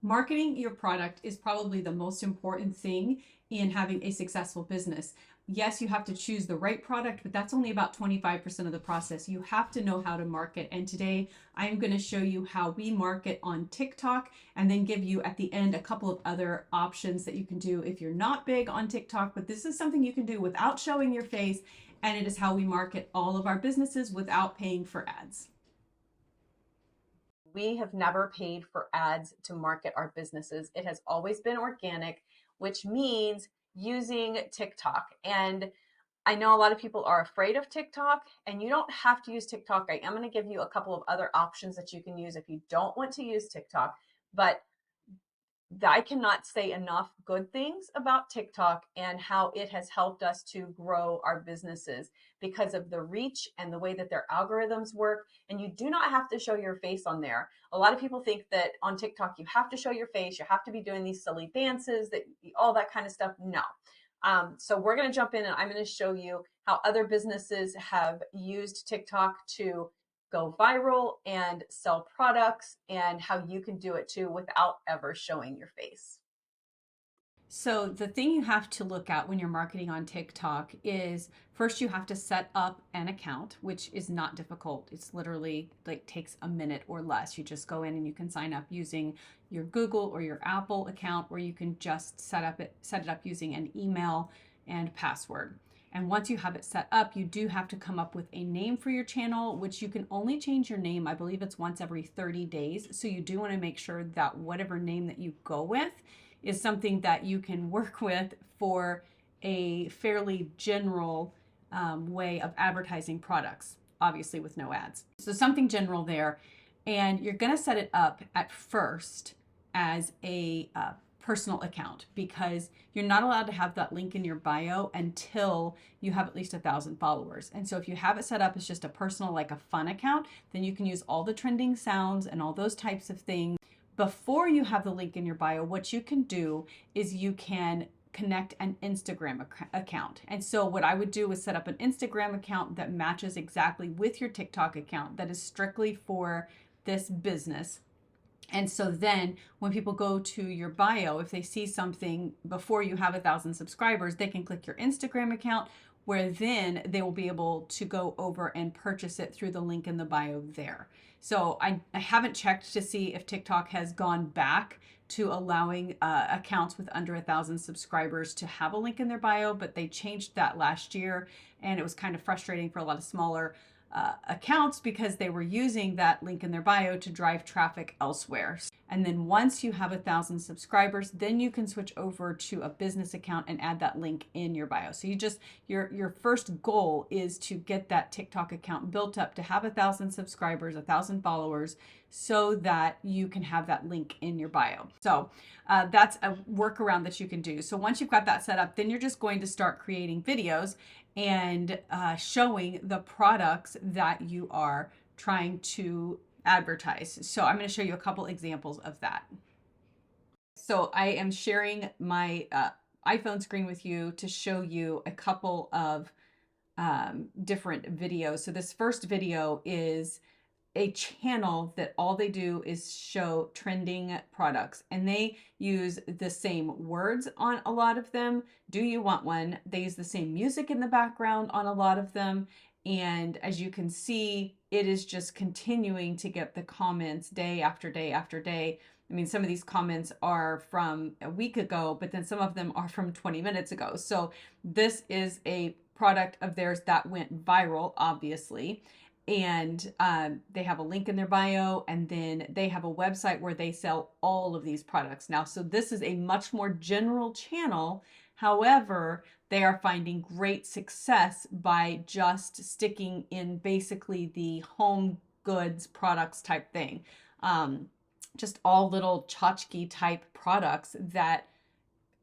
Marketing your product is probably the most important thing in having a successful business. Yes, you have to choose the right product, but that's only about 25% of the process. You have to know how to market. And today I'm going to show you how we market on TikTok and then give you at the end a couple of other options that you can do if you're not big on TikTok. But this is something you can do without showing your face. And it is how we market all of our businesses without paying for ads. We have never paid for ads to market our businesses. It has always been organic, which means using TikTok. And I know a lot of people are afraid of TikTok, and you don't have to use TikTok. I am going to give you a couple of other options that you can use if you don't want to use TikTok. But I cannot say enough good things about TikTok and how it has helped us to grow our businesses because of the reach and the way that their algorithms work. And you do not have to show your face on there. A lot of people think that on TikTok you have to show your face, you have to be doing these silly dances, that all that kind of stuff. No. So we're going to jump in and I'm going to show you how other businesses have used TikTok to go viral and sell products, and how you can do it too without ever showing your face. So the thing you have to look at when you're marketing on TikTok is first you have to set up an account, which is not difficult. It's literally like takes a minute or less. You just go in and you can sign up using your Google or your Apple account, or you can just set it up using an email and password. And once you have it set up, you do have to come up with a name for your channel, which you can only change your name. I believe it's once every 30 days. So you do want to make sure that whatever name that you go with is something that you can work with for a fairly general way of advertising products, obviously with no ads. So something general there. And you're going to set it up at first as a personal account because you're not allowed to have that link in your bio until you have at least 1,000 followers. And so if you have it set up as just a personal, like a fun account, then you can use all the trending sounds and all those types of things. Before you have the link in your bio, what you can do is you can connect an Instagram account. And so what I would do is set up an Instagram account that matches exactly with your TikTok account that is strictly for this business. And so then when people go to your bio, if they see something before you have 1,000 subscribers, they can click your Instagram account, where then they will be able to go over and purchase it through the link in the bio there. So I haven't checked to see if TikTok has gone back to allowing accounts with under 1,000 subscribers to have a link in their bio, but they changed that last year, and it was kind of frustrating for a lot of smaller accounts because they were using that link in their bio to drive traffic elsewhere. And then once you have 1,000 subscribers, then you can switch over to a business account and add that link in your bio. So you just, your first goal is to get that TikTok account built up to have 1,000 subscribers, 1,000 followers, so that you can have that link in your bio. So that's a workaround that you can do. So once you've got that set up, then you're just going to start creating videos and showing the products that you are trying to advertise. So I'm going to show you a couple examples of that. So I am sharing my iPhone screen with you to show you a couple of different videos. So this first video is a channel that all they do is show trending products, and they use the same words on a lot of them. Do you want one? They use the same music in the background on a lot of them. And as you can see, it is just continuing to get the comments day after day after day. I mean, some of these comments are from a week ago, but then some of them are from 20 minutes ago. So this is a product of theirs that went viral, obviously. And they have a link in their bio, and then they have a website where they sell all of these products now. So this is a much more general channel. However, they are finding great success by just sticking in basically the home goods products type thing. Just all little tchotchke type products that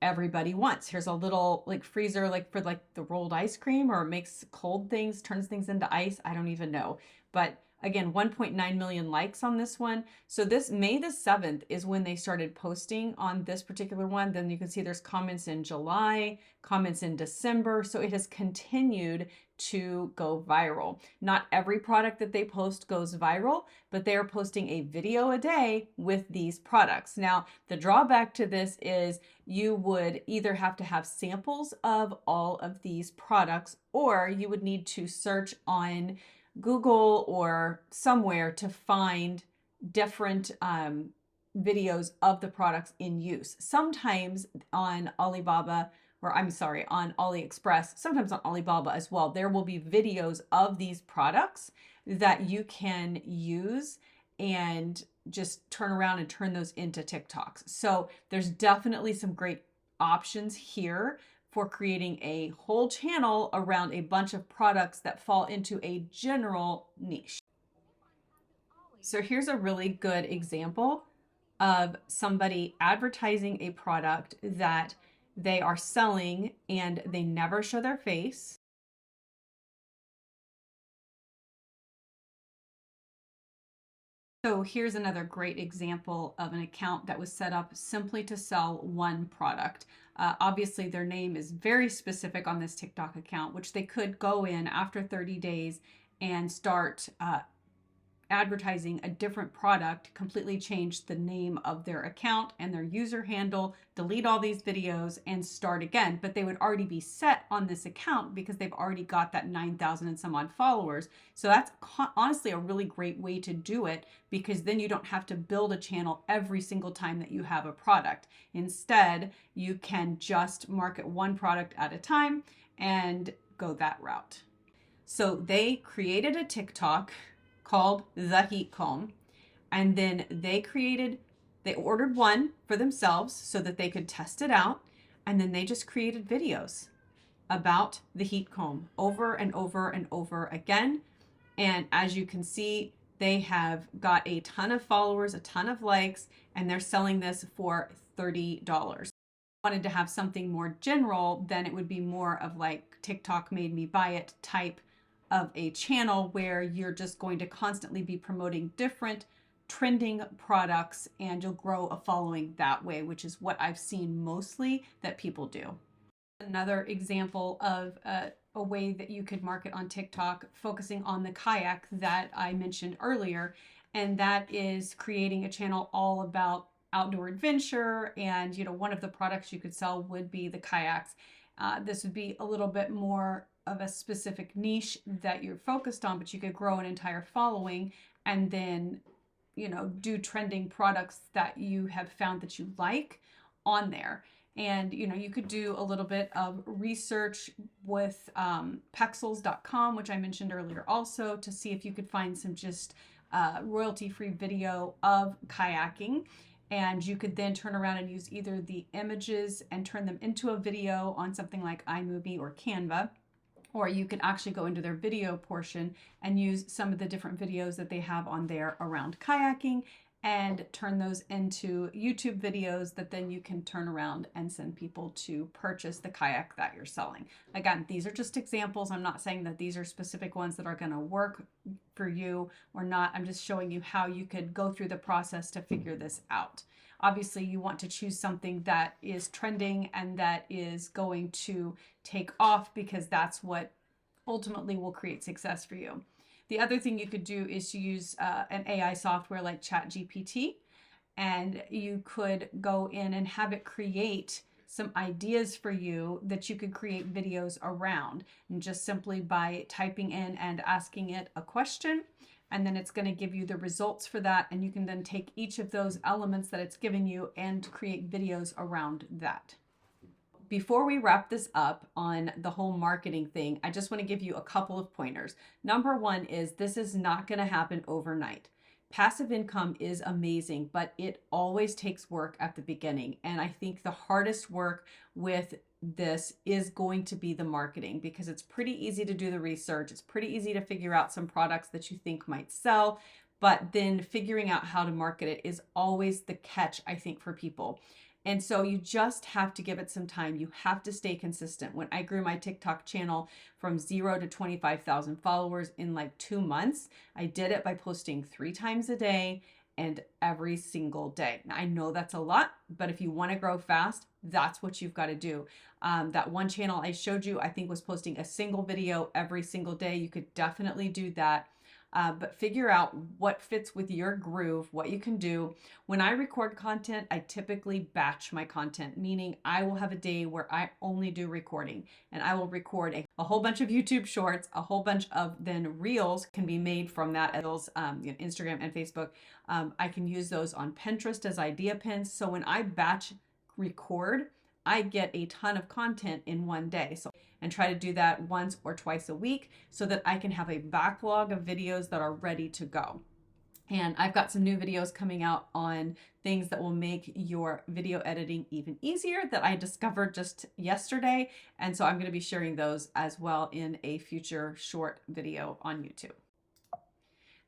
everybody wants. Here's a little like freezer, like for like the rolled ice cream, or makes cold things, turns things into ice. I don't even know. But Again, 1.9 million likes on this one. So this May the 7th is when they started posting on this particular one. Then you can see there's comments in July, comments in December. So it has continued to go viral. Not every product that they post goes viral, but they are posting a video a day with these products. Now, the drawback to this is you would either have to have samples of all of these products, or you would need to search on Google or somewhere to find different videos of the products in use. Sometimes on Alibaba, or I'm sorry, on AliExpress, sometimes on Alibaba as well, there will be videos of these products that you can use and just turn around and turn those into TikToks. So there's definitely some great options here for creating a whole channel around a bunch of products that fall into a general niche. So here's a really good example of somebody advertising a product that they are selling and they never show their face. So here's another great example of an account that was set up simply to sell one product. Obviously, their name is very specific on this TikTok account, which they could go in after 30 days and start advertising a different product, completely change the name of their account and their user handle, delete all these videos and start again. But they would already be set on this account because they've already got that 9,000 and some odd followers. So that's honestly a really great way to do it, because then you don't have to build a channel every single time that you have a product. Instead, you can just market one product at a time and go that route. So they created a TikTok called The Heat Comb. And then they ordered one for themselves so that they could test it out. And then they just created videos about the heat comb over and over and over again. And as you can see, they have got a ton of followers, a ton of likes, and they're selling this for $30. Wanted to have something more general, then it would be more of like TikTok made me buy it type of a channel where you're just going to constantly be promoting different trending products and you'll grow a following that way, which is what I've seen mostly that people do. Another example of a way that you could market on TikTok, focusing on the kayak that I mentioned earlier, and that is creating a channel all about outdoor adventure. And one of the products you could sell would be the kayaks. This would be a little bit more of a specific niche that you're focused on, but you could grow an entire following and then, do trending products that you have found that you like on there. And, you could do a little bit of research with pexels.com, which I mentioned earlier also, to see if you could find some just royalty-free video of kayaking. And you could then turn around and use either the images and turn them into a video on something like iMovie or Canva, or you can actually go into their video portion and use some of the different videos that they have on there around kayaking and turn those into YouTube videos that then you can turn around and send people to purchase the kayak that you're selling. Again, these are just examples. I'm not saying that these are specific ones that are going to work for you or not. I'm just showing you how you could go through the process to figure this out. Obviously, you want to choose something that is trending and that is going to take off, because that's what ultimately will create success for you. The other thing you could do is to use an AI software like ChatGPT, and you could go in and have it create some ideas for you that you could create videos around, and just simply by typing in and asking it a question, and then it's going to give you the results for that, and you can then take each of those elements that it's giving you and create videos around that. Before we wrap this up on the whole marketing thing, I just want to give you a couple of pointers. Number one is this is not going to happen overnight. Passive income is amazing, but it always takes work at the beginning. And I think the hardest work with this is going to be the marketing, because it's pretty easy to do the research. It's pretty easy to figure out some products that you think might sell, but then figuring out how to market it is always the catch, I think, for people. And so you just have to give it some time. You have to stay consistent. When I grew my TikTok channel from 0 to 25,000 followers in like 2 months, I did it by posting 3 times a day and every single day. Now, I know that's a lot, but if you want to grow fast, that's what you've got to do. That one channel I showed you, I think, was posting a single video every single day. You could definitely do that. But figure out what fits with your groove, what you can do. When I record content, I typically batch my content, meaning I will have a day where I only do recording, and I will record a whole bunch of YouTube shorts, a whole bunch of then reels can be made from that, Instagram and Facebook. I can use those on Pinterest as idea pins. So when I batch record, I get a ton of content in one day. So, and try to do that once or twice a week so that I can have a backlog of videos that are ready to go. And I've got some new videos coming out on things that will make your video editing even easier that I discovered just yesterday. And so I'm going to be sharing those as well in a future short video on YouTube.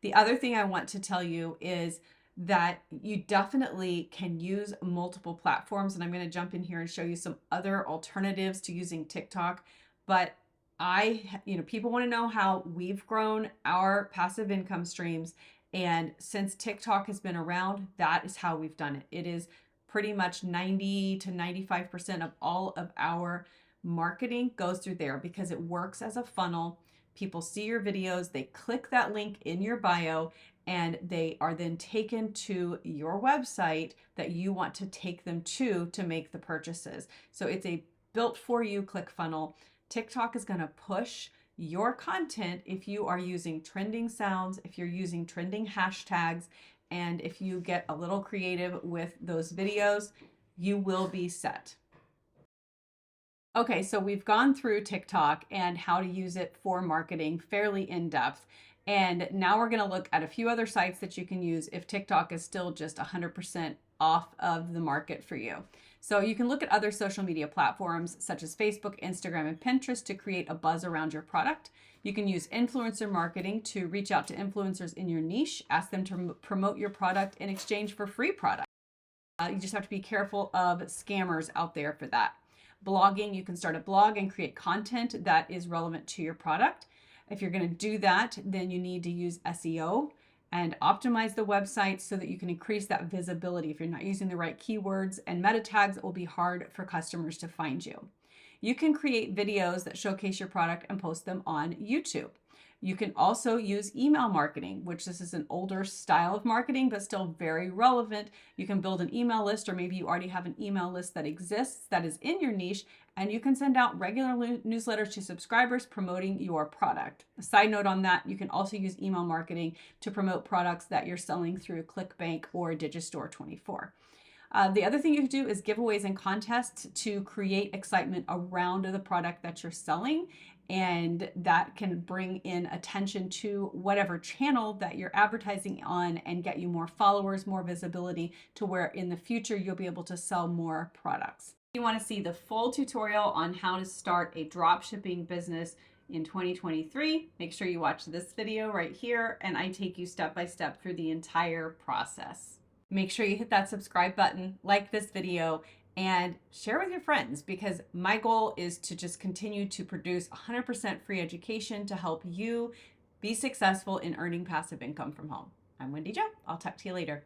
The other thing I want to tell you is that you definitely can use multiple platforms. And I'm going to jump in here and show you some other alternatives to using TikTok. But people want to know how we've grown our passive income streams. And since TikTok has been around, that is how we've done it. It is pretty much 90 to 95% of all of our marketing goes through there because it works as a funnel. People see your videos, they click that link in your bio, and they are then taken to your website that you want to take them to make the purchases. So it's a built for you click funnel. TikTok is going to push your content if you are using trending sounds, if you're using trending hashtags, and if you get a little creative with those videos, you will be set. Okay, so we've gone through TikTok and how to use it for marketing fairly in depth. And now we're going to look at a few other sites that you can use if TikTok is still just 100% off of the market for you. So you can look at other social media platforms such as Facebook, Instagram, and Pinterest to create a buzz around your product. You can use influencer marketing to reach out to influencers in your niche, ask them to promote your product in exchange for free product. You just have to be careful of scammers out there for that. Blogging, you can start a blog and create content that is relevant to your product. If you're going to do that, then you need to use SEO and optimize the website so that you can increase that visibility. If you're not using the right keywords and meta tags, it will be hard for customers to find you. You can create videos that showcase your product and post them on YouTube. You can also use email marketing, which this is an older style of marketing, but still very relevant. You can build an email list, or maybe you already have an email list that exists that is in your niche, and you can send out regular newsletters to subscribers promoting your product. A side note on that, you can also use email marketing to promote products that you're selling through ClickBank or Digistore24. The other thing you can do is giveaways and contests to create excitement around the product that you're selling, and that can bring in attention to whatever channel that you're advertising on and get you more followers, more visibility to where in the future you'll be able to sell more products. If you want to see the full tutorial on how to start a dropshipping business in 2023, make sure you watch this video right here, and I take you step by step through the entire process. Make sure you hit that subscribe button, like this video, and share with your friends, because my goal is to just continue to produce 100% free education to help you be successful in earning passive income from home. I'm Wendy Jo. I'll talk to you later.